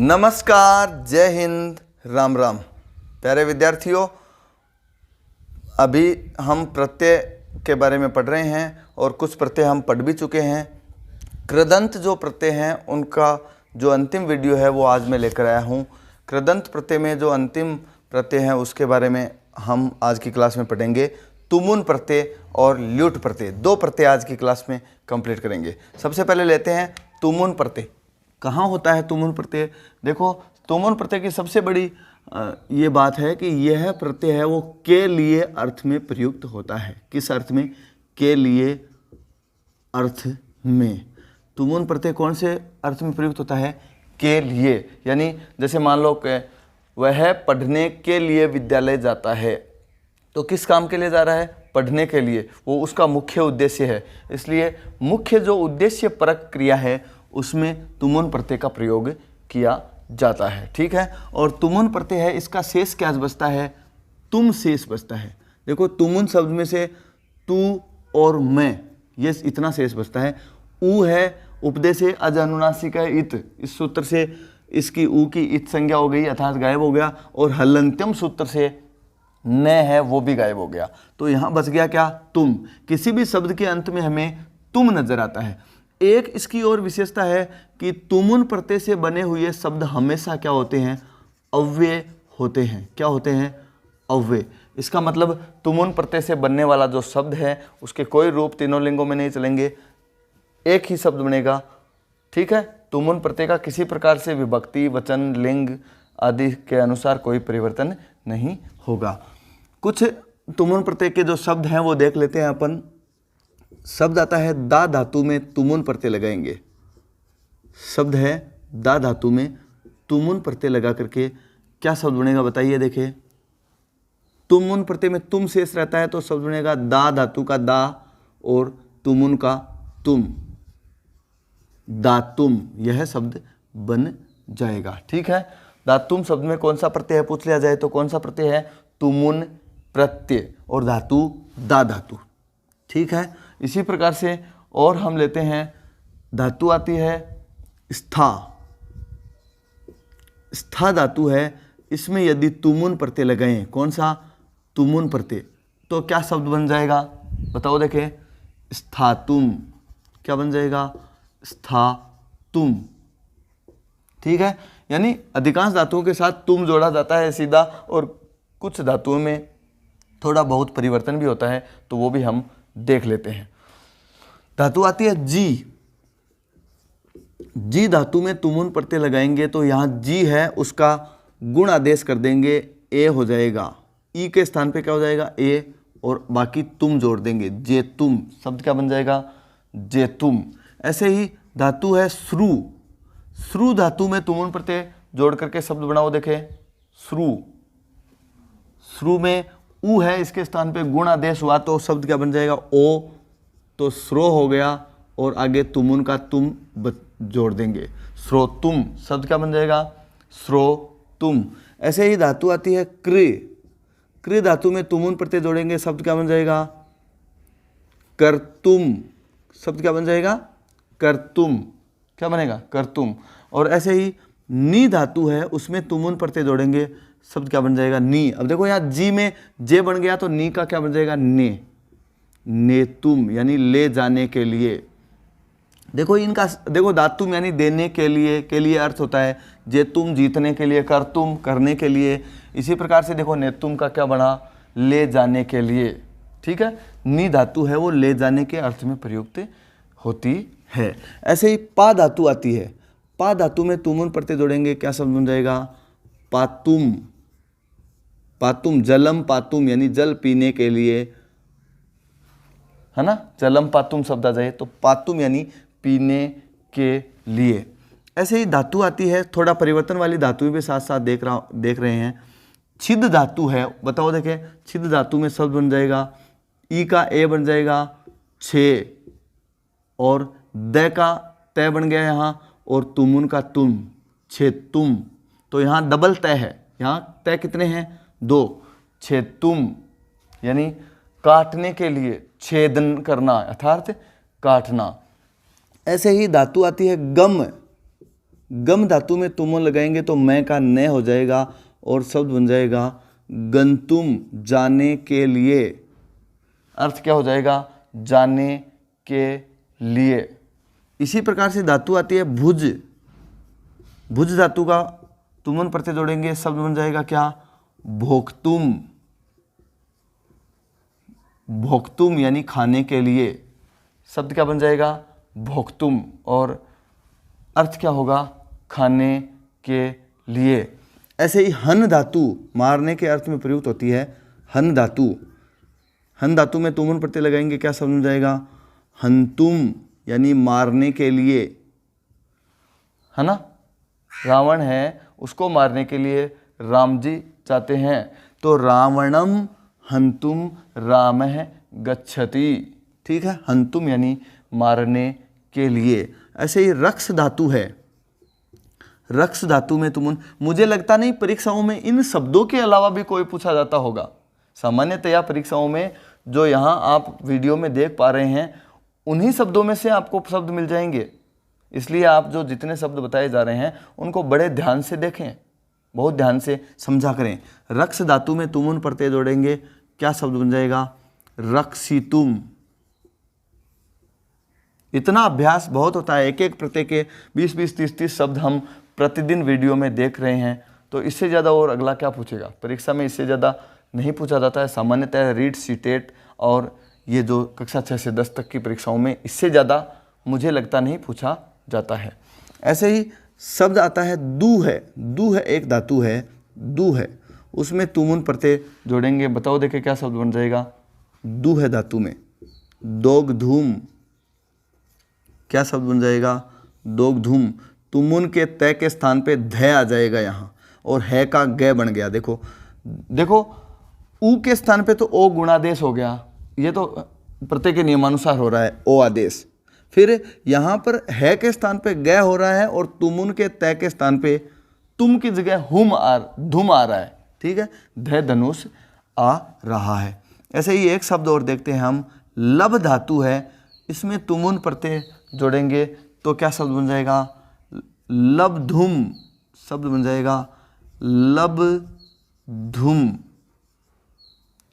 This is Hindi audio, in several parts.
नमस्कार, जय हिंद, राम राम। प्यारे विद्यार्थियों, अभी हम प्रत्यय के बारे में पढ़ रहे हैं और कुछ प्रत्यय हम पढ़ भी चुके हैं। कृदंत जो प्रत्यय हैं उनका जो अंतिम वीडियो है वो आज मैं लेकर आया हूँ। कृदंत प्रत्यय में जो अंतिम प्रत्यय हैं उसके बारे में हम आज की क्लास में पढ़ेंगे। तुमुन प्रत्यय और ल्यूट प्रत्यय, दो प्रत्यय आज की क्लास में कंप्लीट करेंगे। सबसे पहले लेते हैं तुमुन प्रत्यय। कहाँ होता है तुमुन प्रत्यय? देखो, तुमुन प्रत्यय की सबसे बड़ी ये बात है कि यह प्रत्यय है वो के लिए अर्थ में प्रयुक्त होता है। किस अर्थ में? के लिए अर्थ में। तुमुन प्रत्यय कौन से अर्थ में प्रयुक्त होता है? के लिए। यानी जैसे मान लो कि वह पढ़ने के लिए विद्यालय जाता है, तो किस काम के लिए जा रहा है? पढ़ने के लिए। वो उसका मुख्य उद्देश्य है, इसलिए मुख्य जो उद्देश्य परक क्रिया है उसमें तुमुन प्रत्यय का प्रयोग किया जाता है। ठीक है। और तुमुन प्रत्यय है, इसका शेष क्या बचता है? तुम शेष बचता है। देखो, तुमुन शब्द में से तू और मैं, ये इतना शेष बचता है। ऊ है, उपदेश से अज अनुनासिक है इत, इस सूत्र से इसकी ऊ की इत संज्ञा हो गई अर्थात गायब हो गया। और हलंत्यम सूत्र से न है वो भी गायब हो गया। तो यहाँ बच गया क्या? तुम। किसी भी शब्द के अंत में हमें तुम नजर आता है। एक इसकी और विशेषता है कि तुमुन प्रत्यय से बने हुए शब्द हमेशा क्या होते हैं? अव्यय होते हैं। क्या होते हैं? अव्यय। इसका मतलब तुमुन प्रत्यय से बनने वाला जो शब्द है उसके कोई रूप तीनों लिंगों में नहीं चलेंगे, एक ही शब्द बनेगा। ठीक है। तुमुन प्रत्यय का किसी प्रकार से विभक्ति, वचन, लिंग आदि के अनुसार कोई परिवर्तन नहीं होगा। कुछ तुमुन प्रत्यय के जो शब्द हैं वो देख लेते हैं अपन। शब्द आता है दा धातु में तुमुन प्रत्यय लगाएंगे। शब्द है दा धातु में तुमुन प्रत्यय लगा करके क्या शब्द बनेगा बताइए। देखिए, तुमुन प्रत्यय में तुम शेष रहता है तो शब्द बनेगा दा धातु का दा और तुमुन का तुम, दातुम। यह शब्द बन जाएगा। ठीक है। दातुम शब्द में कौन सा प्रत्यय है पूछ लिया जाए तो कौन सा प्रत्यय है? तुमुन प्रत्यय और धातु दा धातु। ठीक है। इसी प्रकार से और हम लेते हैं, धातु आती है स्था। स्था धातु है, इसमें यदि तुमुन प्रत्यय लगाएं, कौन सा? तुमुन प्रत्यय, तो क्या शब्द बन जाएगा बताओ। देखें, स्थातुम। क्या बन जाएगा? स्थातुम। ठीक है। यानी अधिकांश धातुओं के साथ तुम जोड़ा जाता है सीधा, और कुछ धातुओं में थोड़ा बहुत परिवर्तन भी होता है, तो वो भी हम देख लेते हैं। धातु आती है जी। जी धातु में तुमुन प्रत्यय लगाएंगे तो यहाँ जी है उसका गुण आदेश कर देंगे, ए हो जाएगा। ई के स्थान पे क्या हो जाएगा? ए, और बाकी तुम जोड़ देंगे, जे तुम। शब्द क्या बन जाएगा? जे तुम। ऐसे ही धातु है श्रु। श्रु धातु में तुमुन प्रत्यय जोड़ करके शब्द बनाओ। देखे, श्रु। श्रु में ऊ है, इसके स्थान पे गुण आदेश हुआ तो शब्द क्या बन जाएगा? ओ, तो श्रो हो गया और आगे तुमुन का तुम जोड़ देंगे, श्रोतुम। शब्द क्या बन जाएगा? श्रोतुम। ऐसे ही धातु आती है कृ। कृ धातु में तुमुन प्रत्यय जोड़ेंगे, शब्द क्या बन जाएगा? कर्तुम। शब्द क्या बन जाएगा? कर्तुम। क्या बनेगा? कर्तुम। और ऐसे ही नी धातु है, उसमें तुमुन प्रत्यय जोड़ेंगे, शब्द क्या बन जाएगा? नी। अब देखो यहाँ जी में जे बन गया तो नी का क्या बन जाएगा? ने। नेतुम, यानी ले जाने के लिए। देखो इनका, देखो दातुम यानी देने के लिए अर्थ होता है। जे तुम जीतने के लिए, कर तुम करने के लिए। इसी प्रकार से देखो नेतुम का क्या बना? ले जाने के लिए। ठीक है। नी धातु है वो ले जाने के अर्थ में प्रयुक्त होती है। ऐसे ही पा धातु आती है। पा धातु में तुमुन प्रत्यय जोड़ेंगे, क्या शब्द बन जाएगा? पातुम। पातुम, जलम पातुम, यानी जल पीने के लिए, है ना। जलम पातुम शब्द आ जाए तो पातुम यानी पीने के लिए। ऐसे ही धातु आती है, थोड़ा परिवर्तन वाली धातु भी साथ साथ देख रहे हैं। छिद धातु है, बताओ। देखें, छिद धातु में शब्द बन जाएगा, ई का ए बन जाएगा, छे, और द का तय बन गया यहाँ, और तुमुन का तुम, छे तुम। तो यहाँ डबल तय है। यहाँ तय कितने हैं? दो। छे तुम यानी काटने के लिए, छेदन करना अर्थात काटना। ऐसे ही धातु आती है गम। गम धातु में तुमुन लगाएंगे तो मैं का न हो जाएगा और शब्द बन जाएगा गंतुम, जाने के लिए। अर्थ क्या हो जाएगा? जाने के लिए। इसी प्रकार से धातु आती है भुज। भुज धातु का तुमुन प्रत्यय जोड़ेंगे, शब्द बन जाएगा क्या? भोक्तुम। भोक्तुम यानी खाने के लिए, शब्द क्या बन जाएगा? भोक्तुम। और अर्थ क्या होगा? खाने के लिए। ऐसे ही हन धातु मारने के अर्थ में प्रयुक्त होती है। हन धातु, हन धातु में तुमुन प्रत्यय लगाएंगे, क्या शब्द बन जाएगा? हंतुम यानी मारने के लिए, है ना। रावण है, उसको मारने के लिए राम जी चाहते हैं, तो रावणम हंतुम रामः गच्छति। ठीक है, हंतुम यानी मारने के लिए। ऐसे ही रक्ष धातु है। रक्ष धातु में तुमुन, मुझे लगता नहीं परीक्षाओं में इन शब्दों के अलावा भी कोई पूछा जाता होगा। सामान्यतया परीक्षाओं में जो यहाँ आप वीडियो में देख पा रहे हैं, उन्हीं शब्दों में से आपको शब्द मिल जाएंगे। इसलिए आप जो जितने शब्द बताए जा रहे हैं उनको बड़े ध्यान से देखें, बहुत ध्यान से समझा करें। रक्ष धातु में तुमुन प्रत्यय जोड़ेंगे, क्या शब्द बन जाएगा? रक्षितुम। इतना अभ्यास बहुत होता है, एक एक प्रत्यय के 20-20, 30-30 शब्द हम प्रतिदिन वीडियो में देख रहे हैं, तो इससे ज़्यादा और अगला क्या पूछेगा? परीक्षा में इससे ज़्यादा नहीं पूछा जाता है। सामान्यतः रीट, सीटेट और ये जो कक्षा 6 से 10 तक की परीक्षाओं में इससे ज़्यादा मुझे लगता नहीं पूछा जाता है। ऐसे ही शब्द आता है दू है। दू है एक धातु है, दू है, उसमें तुमुन प्रत्यय जोड़ेंगे। बताओ देखे क्या शब्द बन जाएगा? दू है धातु में दोगधूम, क्या शब्द बन जाएगा? दोगधूम। तुमुन के तय के स्थान पे ध आ जाएगा यहाँ, और है का ग बन गया। देखो देखो, ऊ के स्थान पे तो ओ गुणादेश हो गया, ये तो प्रत्यय के नियमानुसार हो रहा है, ओ आदेश। फिर यहाँ पर है के स्थान पे ग हो रहा है, और तुमुन के तय के स्थान पे तुम की जगह धुम आ रहा है। ठीक है, ध धनुष आ रहा है। ऐसे ही एक शब्द और देखते हैं हम, लब धातु है, इसमें तुमुन प्रत्यय जोड़ेंगे तो क्या शब्द बन जाएगा? लबधुम, शब्द बन जाएगा लबधुम।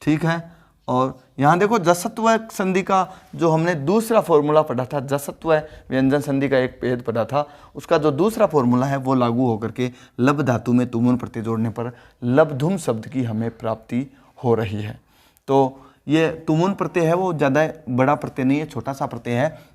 ठीक है, और यहाँ देखो जसत्व संधि का जो हमने दूसरा फॉर्मूला पढ़ा था, जसत्व व्यंजन संधि का एक भेद पढ़ा था, उसका जो दूसरा फॉर्मूला है वो लागू होकर के लब धातु में तुमुन प्रत्यय जोड़ने पर लबधुम शब्द की हमें प्राप्ति हो रही है। तो ये तुमुन प्रत्यय है वो ज़्यादा बड़ा प्रत्यय नहीं है, छोटा सा प्रत्यय है।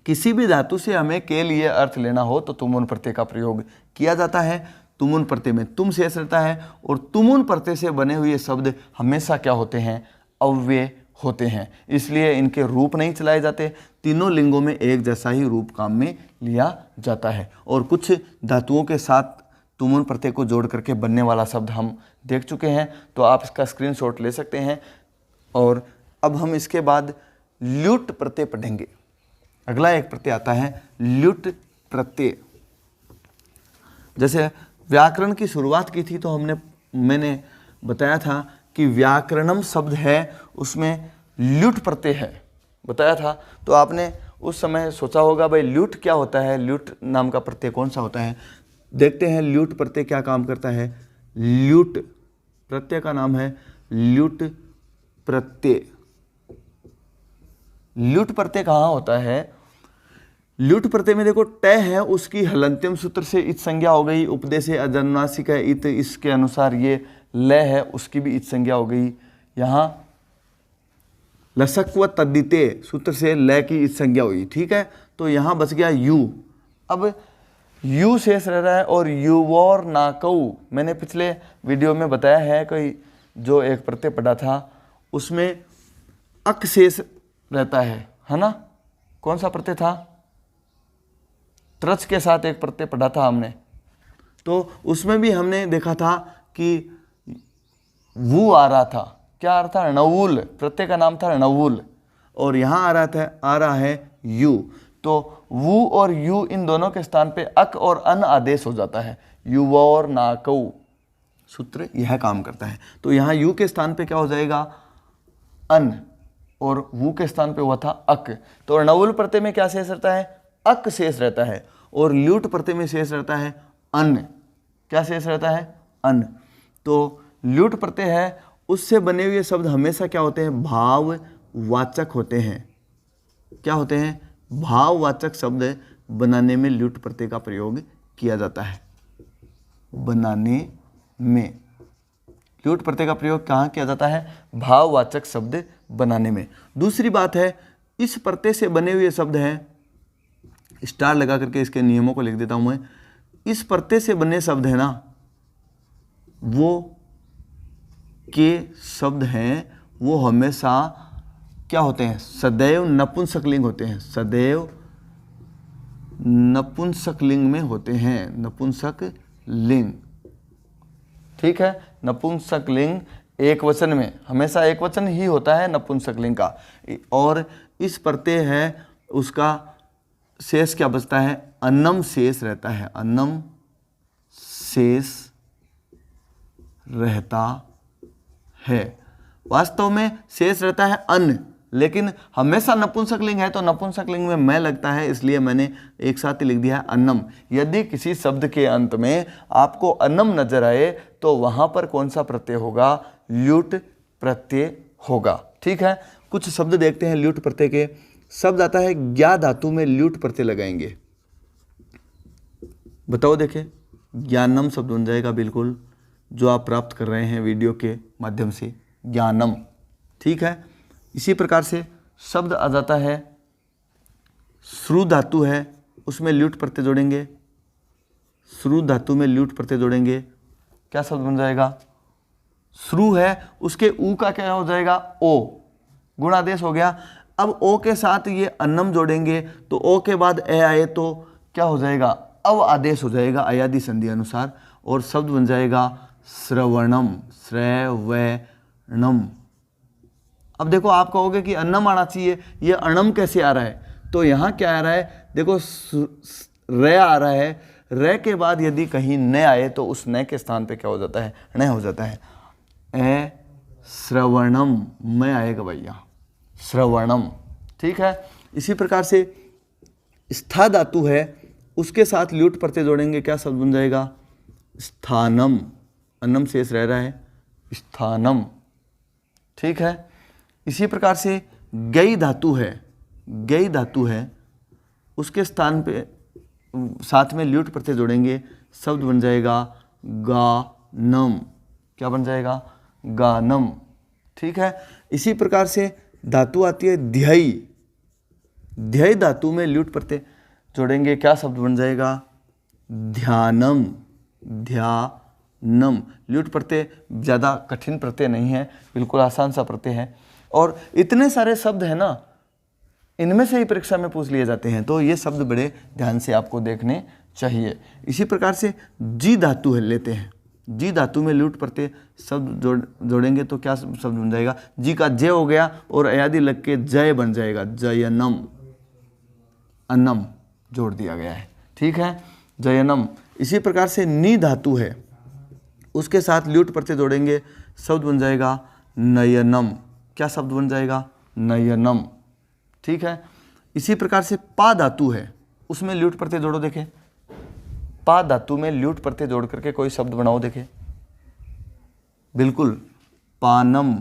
किसी भी धातु से हमें के लिए अर्थ लेना हो तो तुमुन प्रत्यय का प्रयोग किया जाता है। तुमुन प्रत्यय में तुम शेष रहता है, और तुमुन प्रत्यय से बने हुए शब्द हमेशा क्या होते हैं? अव्यय होते हैं, इसलिए इनके रूप नहीं चलाए जाते। तीनों लिंगों में एक जैसा ही रूप काम में लिया जाता है। और कुछ धातुओं के साथ तुमुन प्रत्यय को जोड़ करके बनने वाला शब्द हम देख चुके हैं, तो आप इसका स्क्रीनशॉट ले सकते हैं। और अब हम इसके बाद ल्युट प्रत्यय पढ़ेंगे। अगला एक प्रत्यय आता है ल्युट प्रत्यय। जैसे व्याकरण की शुरुआत की थी तो मैंने बताया था कि व्याकरणम शब्द है, उसमें ल्युट प्रत्यय है, बताया था। तो आपने उस समय सोचा होगा भाई ल्युट क्या होता है, ल्युट नाम का प्रत्यय कौन सा होता है। देखते हैं ल्युट प्रत्यय क्या काम करता है। ल्युट प्रत्यय का नाम है ल्युट प्रत्यय। ल्युट प्रत्यय कहाँ होता है? ल्युट प्रत्यय में देखो ट है, उसकी हलंत्यम सूत्र से इत संज्ञा हो गई, उपदेश से अजन्मासिक है इत, इसके अनुसार ये ल है, उसकी भी इत संज्ञा हो गई। यहाँ लसक व तद्दिते सूत्र से ल की इत संज्ञा हुई। ठीक है, तो यहाँ बच गया यू। अब यू शेष रह रहा है, और युवोर नाकऊ, मैंने पिछले वीडियो में बताया है कि जो एक प्रत्यय पढ़ा था उसमें अक शेष रहता है ना। कौन सा प्रत्यय था? त्रच के साथ एक प्रत्यय पढ़ा था हमने, तो उसमें भी हमने देखा था कि वो आ रहा था। क्या आ रहा था? णवूल, प्रत्यय का नाम था णवूल, और यहाँ आ रहा है यू। तो वू और यू इन दोनों के स्थान पे अक और अन आदेश हो जाता है। युवोर नाकऊ सूत्र यह काम करता है। तो यहाँ यू के स्थान पे क्या हो जाएगा? अन, और वू के स्थान पे हुआ था अक। तो णवूल प्रत्यय में क्या शेष रहता है? अक शेष रहता है। और ल्यूट प्रत्यय में शेष रहता है अन्न। क्या शेष रहता है? अन्न। तो ल्यूट प्रत्यय है, उससे बने हुए शब्द हमेशा क्या होते हैं? भाववाचक होते हैं। क्या होते हैं? भाववाचक शब्द बनाने में ल्यूट प्रत्यय का प्रयोग किया जाता है। बनाने में ल्यूट प्रत्यय का प्रयोग कहाँ किया जाता है? भाववाचक शब्द बनाने में। दूसरी बात है, इस प्रत्यय से बने हुए शब्द हैं, स्टार लगा करके इसके नियमों को लिख देता हूं मैं। इस प्रत्यय से बने शब्द है ना, वो के शब्द हैं, वो हमेशा क्या होते हैं? सदैव नपुंसकलिंग होते हैं। सदैव नपुंसकलिंग में होते हैं। नपुंसकलिंग, ठीक है। नपुंसकलिंग एक वचन में, हमेशा एक वचन ही होता है नपुंसकलिंग का। और इस प्रत्यय है, उसका शेष क्या बचता है? अन्नम शेष रहता है। अन्नम शेष रहता है। वास्तव में शेष रहता है अन्न, लेकिन हमेशा नपुंसकलिंग है तो नपुंसकलिंग में मैं लगता है, इसलिए मैंने एक साथ ही लिख दिया है अन्नम। यदि किसी शब्द के अंत में आपको अन्नम नजर आए तो वहां पर कौन सा प्रत्यय होगा? ल्यूट प्रत्यय होगा, ठीक है। कुछ शब्द देखते हैं ल्यूट प्रत्यय के। शब्द आता है ज्ञा धातु में ल्यूट प्रत्यय लगाएंगे। बताओ, देखें, ज्ञानम शब्द बन जाएगा बिल्कुल, जो आप प्राप्त कर रहे हैं वीडियो के माध्यम से, ज्ञानम, ठीक है। इसी प्रकार से शब्द आ जाता है श्रु धातु है, उसमें ल्यूट प्रत्यय जोड़ेंगे। श्रु धातु में ल्यूट प्रत्यय जोड़ेंगे, क्या शब्द बन जाएगा? श्रु है, उसके ऊ का क्या हो जाएगा? ओ, गुणादेश हो गया। अब ओ के साथ ये अन्नम जोड़ेंगे तो ओ के बाद ए आए तो क्या हो जाएगा? अव आदेश हो जाएगा अयादि संधि अनुसार, और शब्द बन जाएगा श्रवणम। श्रवणम। अब देखो, आप कहोगे कि अन्नम आना चाहिए, ये अणम कैसे आ रहा है? तो यहाँ क्या आ रहा है? देखो, र आ रहा है। र के बाद यदि कहीं न आए तो उस न के स्थान पे क्या हो जाता है? न हो जाता है। ए श्रवणम में आएगा भैया, श्रवणम, ठीक है। इसी प्रकार से स्था धातु है, उसके साथ ल्यूट प्रत्यय जोड़ेंगे, क्या शब्द बन जाएगा? स्थानम। अन्नम शेष रह रहा है, स्थानम, ठीक है। इसी प्रकार से गई धातु है, गई धातु है, उसके स्थान पे साथ में ल्यूट प्रत्यय जोड़ेंगे, शब्द बन जाएगा गानम। क्या बन जाएगा? गानम, ठीक है। इसी प्रकार से धातु आती है ध्यय। ध्यय धातु में ल्यूट प्रत्यय जोड़ेंगे, क्या शब्द बन जाएगा? ध्यानम। ध्यानम। ल्यूट प्रत्यय ज़्यादा कठिन प्रत्यय नहीं है, बिल्कुल आसान सा प्रत्यय है। और इतने सारे शब्द हैं ना, इनमें से ही परीक्षा में पूछ लिए जाते हैं, तो ये शब्द बड़े ध्यान से आपको देखने चाहिए। इसी प्रकार से जी धातु है, लेते हैं। जी धातु में ल्यूट प्रत्यय शब्द जोड़ेंगे तो क्या शब्द बन जाएगा? जी का जय हो गया और अयादि लग के जय बन जाएगा, जयनम। अन्नम जोड़ दिया गया है, ठीक है, जयनम। इसी प्रकार से नी धातु है, उसके साथ ल्यूट प्रत्यय जोड़ेंगे, शब्द बन जाएगा नयनम। क्या शब्द बन जाएगा? नयनम, ठीक है। इसी प्रकार से पा धातु है, उसमें ल्यूट प्रत्यय जोड़ो, देखें। पा धातु में ल्यूट प्रत्यय जोड़ करके कोई शब्द बनाओ, देखें। बिल्कुल, पानम,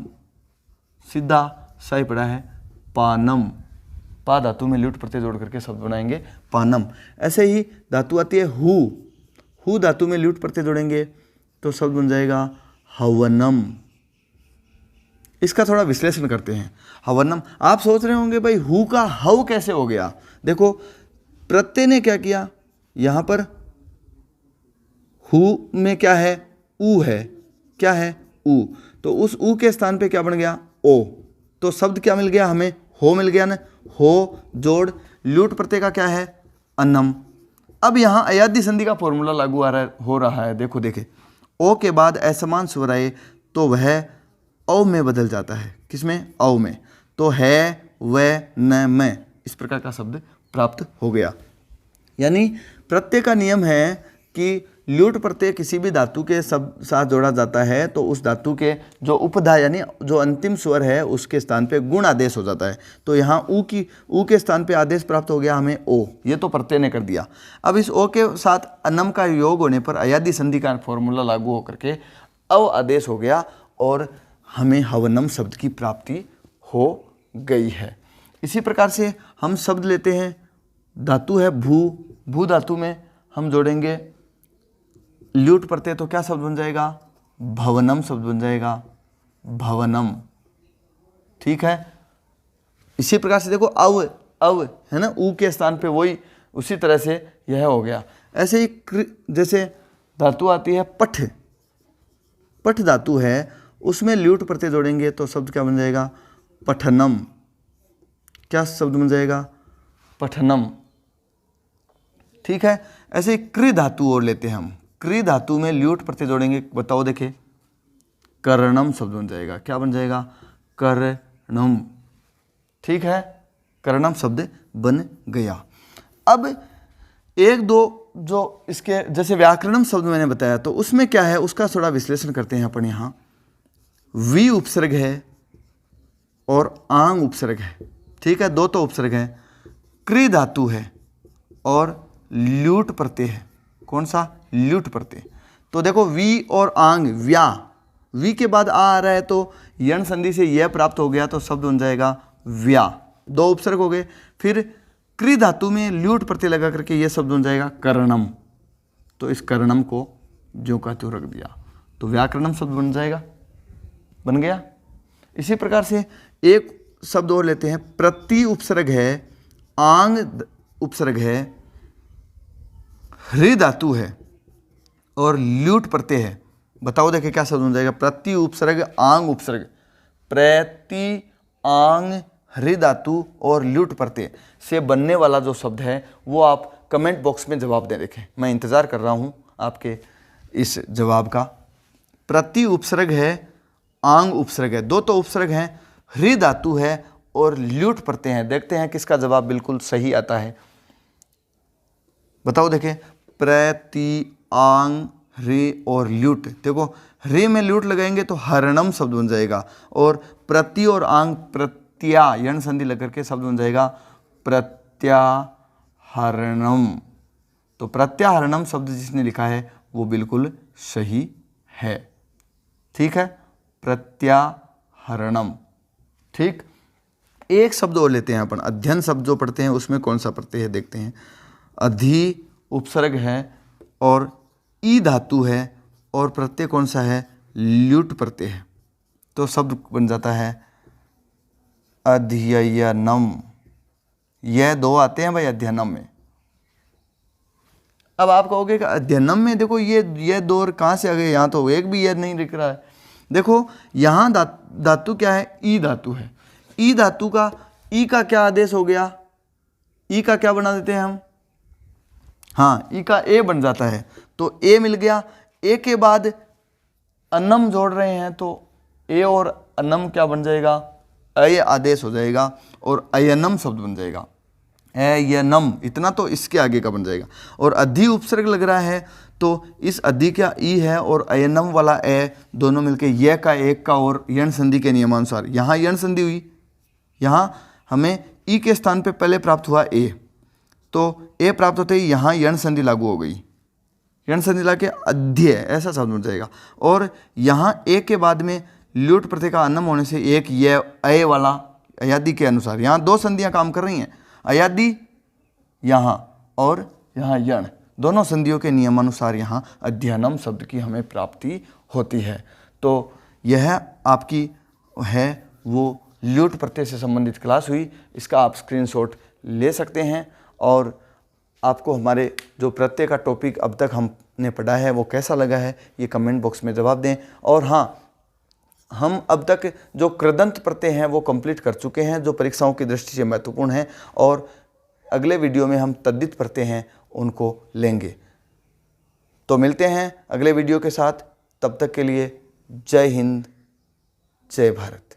सीधा सही पड़ा है, पानम। पा धातु में ल्यूट प्रत्यय जोड़ करके शब्द बनाएंगे, पानम। ऐसे ही धातु आती है हु। हु धातु में ल्यूट प्रत्यय जोड़ेंगे तो शब्द बन जाएगा हवनम। इसका थोड़ा विश्लेषण करते हैं। हवनम, आप सोच रहे होंगे भाई हु का हव कैसे हो गया? देखो, प्रत्यय ने क्या किया, यहां पर हु में क्या है? ऊ है। क्या है? ऊ। तो उस ऊ के स्थान पे क्या बन गया? ओ। तो शब्द क्या मिल गया हमें? हो मिल गया ना। हो जोड़ ल्यूट प्रत्यय का क्या है? अन्नम। अब यहाँ अयादि संधि का फॉर्मूला लागू हो रहा है। देखो देखे, ओ के बाद असमान स्वर आए तो वह औ में बदल जाता है। किसमें? औ में। तो है, व, न, मैं, इस प्रकार का शब्द प्राप्त हो गया। यानी प्रत्यय का नियम है कि ल्यूट प्रत्यय किसी भी धातु के साथ जोड़ा जाता है तो उस धातु के जो उपधा यानी जो अंतिम स्वर है उसके स्थान पे गुण आदेश हो जाता है। तो यहाँ ऊ के स्थान पे आदेश प्राप्त हो गया हमें ओ, ये तो प्रत्यय ने कर दिया। अब इस ओ के साथ अनम का योग होने पर अयादि संधि का फॉर्मूला लागू होकर के अव आदेश हो गया और हमें हवनम शब्द की प्राप्ति हो गई है। इसी प्रकार से हम शब्द लेते हैं, धातु है भू धातु में हम जोड़ेंगे ल्यूट प्रत्यय तो क्या शब्द बन जाएगा, भवनम शब्द बन जाएगा, भवनम। ठीक है। इसी प्रकार से देखो अव है ना, ऊ के स्थान पे वही उसी तरह से यह हो गया। ऐसे ही जैसे धातु आती है पठ धातु है, उसमें ल्यूट प्रत्यय जोड़ेंगे तो शब्द क्या बन जाएगा, पठनम। क्या शब्द बन जाएगा, पठनम। ठीक है। ऐसे ही कृ धातु और लेते हैं हम, कृ धातु में ल्यूट प्रत्यय जोड़ेंगे, बताओ देखे, कर्णम शब्द बन जाएगा। क्या बन जाएगा, कर्णम। ठीक है, कर्णम शब्द बन गया। अब एक दो जो इसके जैसे व्याकरणम शब्द मैंने बताया तो उसमें क्या है उसका थोड़ा विश्लेषण करते हैं अपन। यहाँ वी उपसर्ग है और आंग उपसर्ग है। ठीक है, दो तो उपसर्ग है। कृ धातु है और ल्यूट प्रत्यय है। कौन सा, ल्यूट प्रत्यय। तो देखो वी और आंग व्या, वी के बाद आ रहा है तो यण संधि से यह प्राप्त हो गया तो शब्द बन जाएगा व्या। दो उपसर्ग हो गए। फिर कृ धातु में ल्यूट प्रत्यय लगा करके यह शब्द बन जाएगा कर्णम। तो इस कर्णम को ज्यों का त्यों रख दिया तो व्याकरणम शब्द बन जाएगा, बन गया। इसी प्रकार से एक शब्द और लेते हैं, प्रति उपसर्ग है, आंग उपसर्ग है, हृ धातु है और ल्यूट प्रत्यय है। बताओ देखे क्या शब्द बन जाएगा, प्रति उपसर्ग आंग उपसर्ग, प्रति आंग हृ धातु और ल्यूट प्रत्यय से बनने वाला जो शब्द है वो आप कमेंट बॉक्स में जवाब दे देखें। मैं इंतज़ार कर रहा हूँ आपके इस जवाब का। प्रति उपसर्ग है, आंग उपसर्ग है, दो तो उपसर्ग हैं, हृ धातु है और ल्यूट प्रत्यय है। देखते हैं किसका जवाब बिल्कुल सही आता है। बताओ देखें, प्रति आंग हृ और ल्यूट। देखो हृ में ल्यूट लगाएंगे तो हरणम शब्द बन जाएगा और प्रति और आंग प्रत्या यण संधि लग करके शब्द बन जाएगा प्रत्याहरणम। तो प्रत्याहरणम शब्द जिसने लिखा है वो बिल्कुल सही है। ठीक है, प्रत्याहरणम। ठीक। एक शब्द और लेते हैं अपन, अध्ययन शब्द जो पढ़ते हैं उसमें कौन सा प्रत्यय है देखते हैं। अधि उपसर्ग है और ई धातु है और प्रत्यय कौन सा है, ल्यूट प्रत्यय है। तो शब्द बन जाता है अध्ययनम। यह दो आते हैं भाई अध्ययनम में। अब आप कहोगे कि अध्ययनम में देखो ये दो और कहाँ से आ गए, यहाँ तो एक भी यह नहीं दिख रहा है। देखो यहाँ धातु क्या है, ई धातु है। ई धातु का ई का क्या आदेश हो गया, ई का क्या बना देते हैं हम, हाँ ई का ए बन जाता है। तो ए मिल गया, ए के बाद अन्नम जोड़ रहे हैं तो ए और अन्नम क्या बन जाएगा, अय आदेश हो जाएगा और अयनम शब्द बन जाएगा। अयनम इतना तो इसके आगे का बन जाएगा। और अधि उपसर्ग लग रहा है तो इस अधि का ई है और अयनम वाला ए दोनों मिलके यह का एक का और यण संधि के नियमानुसार यहाँ यण संधि हुई। यहाँ हमें ई के स्थान पे पहले प्राप्त हुआ ए, तो ए प्राप्त होते ही यहाँ यण संधि लागू हो गई। यण संधि लाके अध्यय ऐसा शब्द बन जाएगा। और यहाँ ए के बाद में ल्यूट प्रत्यय का अन्नम होने से एक ये अय वाला अयादि के अनुसार यहाँ दो संधियाँ काम कर रही हैं, अयादि यहाँ और यहाँ यण, दोनों संधियों के नियमानुसार यहाँ अध्ययनम शब्द की हमें प्राप्ति होती है। तो यह आपकी है वो ल्यूट प्रत्यय से संबंधित क्लास हुई। इसका आप स्क्रीनशॉट ले सकते हैं और आपको हमारे जो प्रत्यय का टॉपिक अब तक हमने पढ़ा है वो कैसा लगा है ये कमेंट बॉक्स में जवाब दें। और हाँ, हम अब तक जो कृदंत प्रत्यय हैं वो कंप्लीट कर चुके हैं जो परीक्षाओं की दृष्टि से महत्वपूर्ण हैं, और अगले वीडियो में हम तद्धित प्रत्यय हैं उनको लेंगे। तो मिलते हैं अगले वीडियो के साथ, तब तक के लिए जय हिंद, जय भारत।